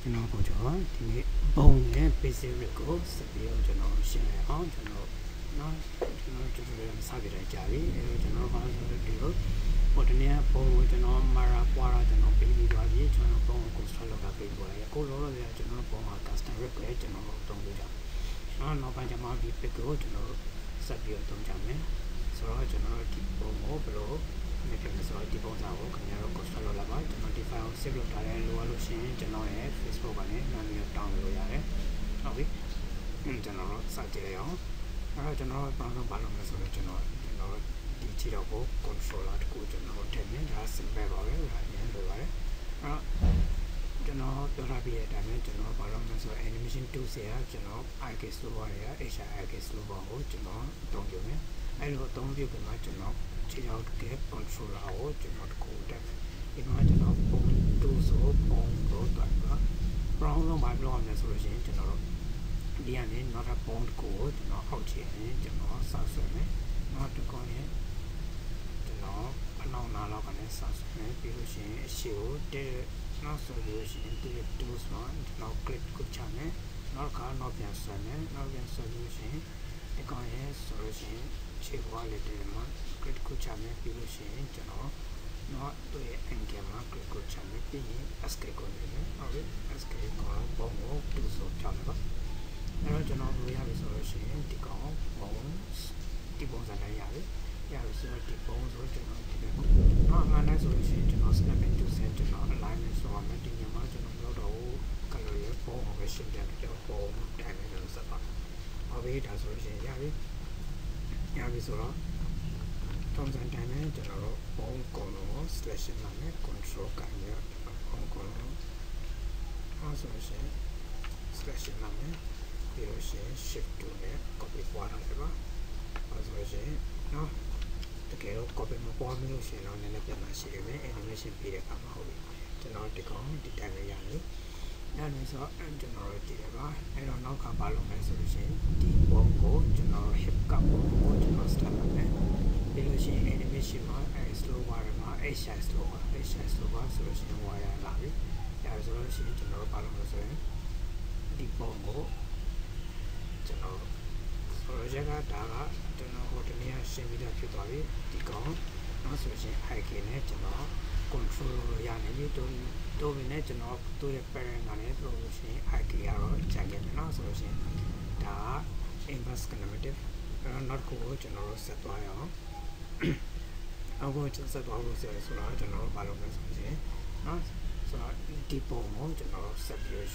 ကျွန်တော်ကိုကြောဒီနေ့ပုံနဲ့ basic ကိုစပြီးတော့ကျွန်တော်ရှင်းရအောင်ကျွန်တော်နော်ကျွန်တော်တို့လည်းစပြီးတော့ကြာပြီအဲတော့ကျွန်တော်ဘာလို့ဆိုတော့ဒီလိုဟိုတနေ့ပုံကိုကျွန်တော်မာရာပွာရာကျွန်တော်ပြီးပြီးသွားပြီကျွန်တော်ပုံကို construct လုပ်တာပြီးသွားတယ်အခုလောလောဆယ်ကျွန်တော်ပုံမှာ custom rig ကိုကျွန်တော်တုံးလို့ကြနောက်ပိုင်းကျမှဒီ pic ကိုကျွန်တော်စပြီးတော့တုံးကြမယ်ဆိုတော့ကျွန်တော်ဒီပုံကိုဘယ်လိုဒီကနေ့ဆိုတော့ဒီပုံစံကိုခင်ဗျားတို့ construct လုပ်လာပါကျွန်တော်ဒီ file ကို save လုပ်ထားတယ်လိုအပ်လို့ရှိရင်ကျွန်တော်ရဲ့ Facebook ကနေနာမည်ကို download လုပ်ရတယ်ဟုတ်ပြီကျွန်တော်စကြည့်ရအောင်အဲ့တော့ကျွန်တော်ဘာလို့မလဲဆိုတော့ကျွန်တော်ဒီချီတော့ကို controller တခုကျွန်တော်ထည့်မယ်ဒါ simple ပါပဲဒါအရင်လိုပါတယ်အဲ့ကျွန်တော်ပြောထားပြီးတဲ့အတိုင်းပဲကျွန်တော်ဘာလို့မလဲဆိုတော့ animation tools တွေကကျွန်တော် IKS လို့ပါတယ် HIKS လို့ပေါ့ကိုကျွန်တော်အသုံးပြုမယ်အဲ့လိုအသုံးပြုပြီးမှကျွန်တော်ချီတော့က controller ကိုကျွန်တော်တခုတက်မယ်ဒီမှာကျွန်တော်ပုံ tools ကိုပုံလို့တွက်ပါ brown လုံးဘာလို့အောင်လဲဆိုလို့ရှိရင်ကျွန်တော်ဒီကနေ not a bond ကိုကျွန်တော်အောက်ချင်ကျွန်တော်ဆောက်ဆွဲမယ်နောက်တစ်ခုနဲ့ကျွန်တော်အနောက်နားလောက်ကနေဆောက်ဆွဲမယ်ပြီးလို့ရှိရင်အရှိကိုတဲ့နောက်ဆိုလို့ရှိရင်ဒီ tools မှာကျွန်တော် click ကိုချမယ်နောက်နောက်ပြန်ဆွဲမယ်နောက်ပြန်ဆွဲလို့ရှိရင်ဒီကောင်ရဲ့ဆိုလို့ရှိရင်ခြေပေါ်လေးတွေမှာ click ကိုချမယ်ပြီးလို့ရှိရင်ကျွန်တော်နောက်တွေ့ angle မှာ click ကိုချမယ်ပြီးရင် escape ကိုနေမယ်ဟုတ်ပြီ escape ကိုပုံကို tools ကိုချမယ်ပါအဲ့တော့ကျွန်တော်လိုရပြီဆိုလို့ရှိရင်ဒီကောင်ပုံဒီပုံစံတိုင်းရပြီဆိုတော့ဒီပုံဆိုကျွန်တော်ဒီကောင်အမှန်တမ်းဆိုလို့ရှိရင်ကျွန်တော် snap into set ကျွန်တော် alignment ဆိုအောင်ဒီညမှာကျွန်တော်လုပ်တော့ color ရဲ့ပုံကိုပဲရှင်းပြပြီးတော့ပုံတိုင်းနဲ့လို့ဆက်ပါဟုတ်ပြီဒါဆိုလို့ရှိရင်ရပြီဆိုတော့ပုံစံတိုင်းနဲ့ကျွန်တော်တို့ပုံကုန်လုံးကို slash နဲ့ control ကိုင်ရပုံကုန်လုံးအားဆိုလို့ရှိရင် slash နဲ့ပြီးလို့ရှိရင် shift 2နဲ့ copy ပွားထားတယ်ပါအဲဆိုလို့ရှိရင်နော်တကယ်တော့ copy မပွားမလို့ရှိရင်တော့နည်းနည်းပြန်လာရှိရမယ် animation ပြီးတဲ့အခါမှာဟုတ်ပြီကျွန်တော်ဒီကောင်ဒီတိုင်းလေးရပြီအဲ့ဒါဆိုကျွန်တော်ကြည့်ရပါအဲ့တော့နောက်ကဘာလုပ်မလဲဆိုလို့ရှိရင်ဒီပုံကိုကျွန်တော် hip ကပုံကိုကျွန်တော် start လုပ်မယ်ပြီးလို့ရှိရင် animation မှာ slow wire မှာ slow wire ဆိုလို့ရှိရင် wire လာပြီအဲ့ဒါဆိုလို့ရှိရင်ကျွန်တော်ဘာလုပ်မလဲဆိုရင်ဒီပုံကိုကျွန်တော် project ကဒါကကျွန်တော်ဟိုတနေ့ရှင်းပြီးတော့ဖြစ်သွားပြီဒီကောင်နောက်ဆိုရင် IK နဲ့ကျွန်တော် control ရနေပြီတို့နဲ့ကျွန်တော်တို့ရဲ့ parent ကနေဆိုလို့ရှိရင် IK ကတော့ကြိုက်တယ်နော်ဆိုလို့ရှိရင်ဒါက inverse kinematic not ကိုကျွန်တော်ဆက်သွားရအောင်အခုကျွန်တော်ဆက်သွားလို့ဆိုတော့ကျွန်တော်ဘာလုပ်လဲဆိုရင်နော်ဆိုတော့ဒီပုံကိုကျွန်တော်ဆက်ပြီး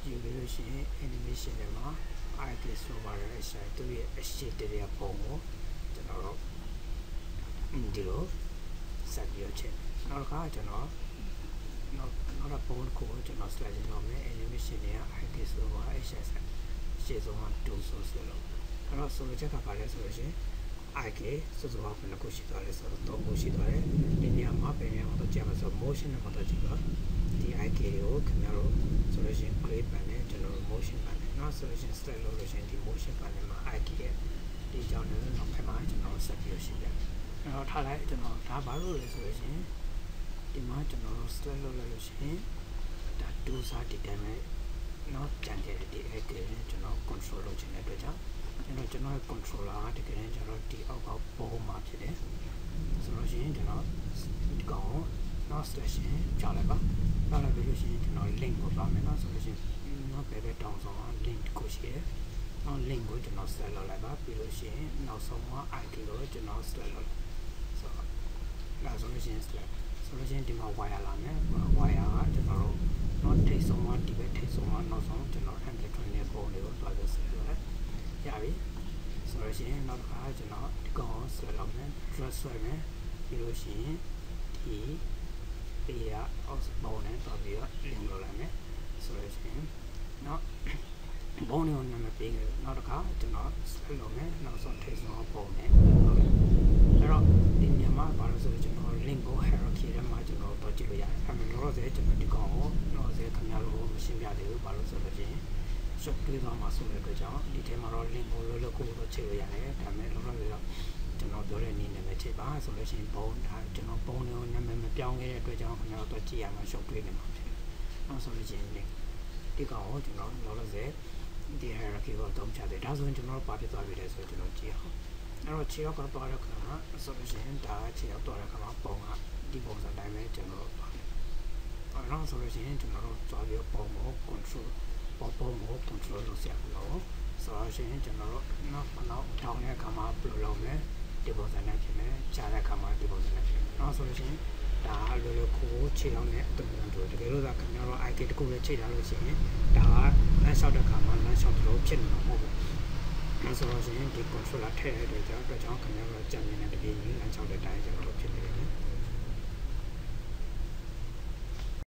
ယူလို့ရှိရင် animation တွေမှာIKS လို့ပါတယ်အရှိတူရဲ့အရှိတရားပုံကိုကျွန်တော်တို့ဒီလိုဆက်ပြီးချက်နောက်ကကျွန်တော်နောက်ပုံကိုကျွန်တော် slide လုပ်မယ် animation တွေက IKS လို့ပါအရှိရှေ့ဆုံးက2ဆိုလို့အဲ့တော့ဆိုလိုချက်ကပါလဲဆိုလို့ရှိရင် IK ဆိုတော့ဘယ်နှခုရှိသွားလဲဆိုတော့3ခုရှိသွားတယ်ဒီနေရာမှာပြန်တော့ကြာမှာဆို motion နဲ့ပတ်သက်ကြည့်ပါဒီ IK ကိုခင်ဗျားတို့ဆိုလို့ရှိရင် create ပါနဲ့ကျွန်တော် motion ပါနဲ့နောက်ဆိုလို့ရှိရင် slide လုပ်လို့ရှိရင်ဒီ motion ပါနဲ့မှာ IK ရဲ့ဒီကြောင့်လည်းနောက်ပိုင်းမှာကျွန်တော်ဆက်ပြီးရှိတယ်အဲ့တော့ထားလိုက်ကျွန်တော်ဒါဘာလို့လဲဆိုလို့ရှိရင်ဒီမှာကျွန်တော် slide လုပ်လို့ရှိရင်ဒါ2စားဒီတိုင်းပဲနောက်ကြံတဲ့ဒီ IK နဲ့ကျွန်တော် control လုပ်ချင်တဲ့အတွက်ကြောင့်ကျွန်တော် controller ကတကယ်တမ်းကျွန်တော်ဒီအောက်ကပုံမှာဖြစ်တယ်ဆိုလို့ရှိရင်ကျွန်တော်ဒီကောင်နောက် slash ကြောက်လိုက်ပါနောက်လည်းပြီးလို့ရှိရင်ကျွန်တော် link ကိုသွားမယ်နော်ဆိုလို့ရှိရင်နောက်ပဲတောင်းဆောင် link ကိုရှိတယ်နောက် link ကိုကျွန်တော် select လုပ်လိုက်ပါပြီးလို့ရှိရင်နောက်ဆုံးမှာ id ကိုကျွန်တော် select လုပ်ဆိုတော့ဒါဆိုလို့ရှိရင် select ဆိုလို့ရှိရင်ဒီမှာ wire လာမယ် wire ကကျွန်တော်တို့နောက်ထိတ်ဆုံးမှာဒီဘက်ထိတ်ဆုံးမှာနောက်ဆုံးကျွန်တော် amplitude နဲ့ပုံလေးကိုသွားပြီး select လုပ်လိုက်ရပြီဆိုလို့ရှိရင်နောက်တစ်ခါကျွန်တော်ဒီကောင်ကိုဆွဲလောက်မယ် dress ဆွဲမယ်ပြီးလို့ရှိရင်ဒီပေးရအောက်ဘုံနဲ့တော့ပြီးတော့ link လုပ်လိုက်မယ်ဆိုလို့ရှိရင်နောက်ဘုံနဲ့နာမည်ပေးတယ်နောက်တစ်ခါကျွန်တော်ဆွဲလုပ်မယ်နောက်ဆုံးထိဆုံးဘုံနဲ့ဟုတ်ကဲ့အဲ့တော့ဒီညမှာဘာလို့ဆိုတော့ကျွန်တော် link ကို hierarchy ထဲမှာကျွန်တော်တော့ကြည့်လို့ရတယ်အဲ့မှာတော့ကျွန်တော်ဒီကောင်ကိုတော့ခင်ဗျားတို့မရှင်းပြသေးဘူးဘာလို့ဆိုတော့ရှုပ်တွေးသွားမှာဆိုတဲ့အတွက်ကြောင့်ဒီထဲမှာတော့ link ကိုလောကိုတော့ချိန်လို့ရတယ်ဒါပေမဲ့လောလောဆယ်တော့ကျွန်တော်ပြောတဲ့အနေနဲ့ပဲချိန်ပါဆိုလို့ရှိရင်ပုံဒါကျွန်တော်ပုံလေးကိုနာမည်မပြောင်းခဲ့တဲ့အတွက်ကြောင့်ခင်ဗျားတို့ကြည့်ရမှာရှုပ်တွေးနေမှာဖြစ်တယ်။နောက်ဆိုလို့ရှိရင် ဒီကောင်ကိုကျွန်တော်လောလောဆယ်ဒီ hierarchy ကိုတုံးချတယ်ဒါဆိုရင်ကျွန်တော်ပါပြသွားပြီလေဆိုကျွန်တော်ကြည့်အောင်အဲ့တော့ခြေရောက်ကတော့တဲ့ခါမှာဆိုလို့ရှိရင်ဒါခြေရောက်တော့တဲ့ခါမှာပုံကဒီပုံစံတိုင်းပဲကျွန်တော်အဲ့တော့ဆိုလို့ရှိရင်ကျွန်တော်တို့သွားပြီးပုံကို control ပုံကို control လုပ်ရအောင်ဆိုတော့ရှင်ကျွန်တော်တို့နောက်ထောင်းတဲ့ခါမှာဘယ်လိုလုပ်မလဲဒီပုံစံနဲ့ဖြစ်မယ်ခြားတဲ့ခါမှာဒီပုံစံနဲ့ဖြစ်မယ်နောက်ဆိုလို့ရှိရင်ဒါလိုလိုကိုခြေထောက်နဲ့အတူတူတကယ်လို့ဒါခင်ဗျားတို့ IT တခုပဲခြေထားလို့ရှိရင်ဒါကလမ်းလျှောက်တဲ့ခါမှာလမ်းလျှောက်လို့ဖြစ်နေမှာမဟုတ်ဘူး။ဆိုတော့ရှင်ဒီ controller ထည့်ရတဲ့အတွက်ကြောင့်ခင်ဗျားတို့ကြံနေတဲ့တပြေးကြီးလမ်းလျှောက်တဲ့အတိုင်းကျွန်တော်တို့ဖြစ်နေတယ်